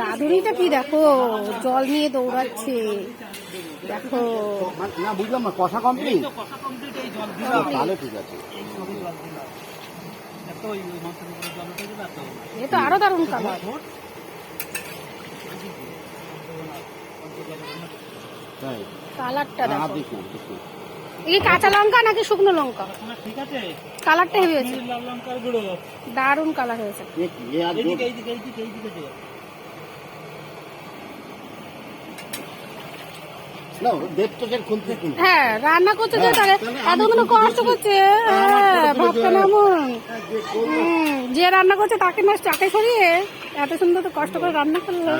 রাঁধুনিটা কি দেখো, জল নিয়ে দৌড়াচ্ছে দেখো। না বুঝলাম না, কষা কমপ্লিট, তাহলে ঠিক আছে। এ তো আরো দারুণ কালার। কালারটা দেখো, এই কাঁচা লঙ্কা নাকি শুকনো লঙ্কা? ঠিক আছে, কালারটা হেভি হয়েছে, লাল লঙ্কার গুঁড়ো দারুণ কালার হয়েছে। হ্যাঁ রান্না করছে যে তাহলে এতগুলো কষ্ট করছে, ভাবতে এমন যে রান্না করছে তাকে না চাকে সরিয়ে এত সুন্দর তো কষ্ট করে রান্না করলো।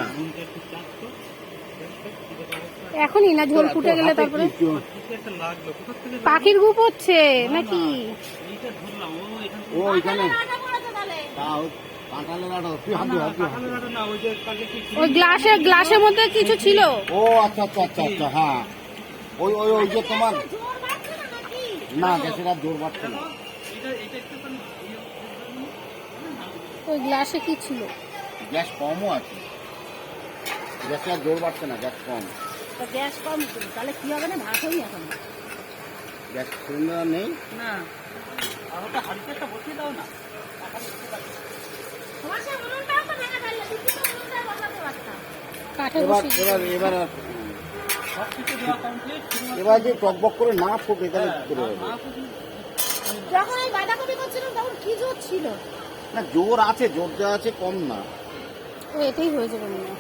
এখনই না ঝোল ফুটে গেলে তারপরে পাখির গুপ হচ্ছে নাকি? ওই গ্লাসের মধ্যে কিছু ছিল। ও আচ্ছা আচ্ছা আচ্ছা আচ্ছা, হ্যাঁ ওই ওই ওই যে তোমার না গ্যাসের আর জোর বাড়ছে না। ওই গ্লাসে কি ছিল? গ্যাস কমও আছে, গ্যাসে আর জোর বাড়ছে না, গ্যাস কম। গ্যাস কম তাহলে কি হবে না, ভাত হই এখন গ্যাস সিলিন্ডার নেই না, আর ওটা হাড়িতে একটা বসিয়ে দাও না। এবার এবার এবার এবার যে টকবক করে না ফুটে তাহলে করে হবে। যখন আমি বাঁধাকপি করছিলাম তখন কি জোর ছিল? না জোর আছে, জোর দেওয়া আছে, কম না। ও এটাই হয়েছে মনে হয়।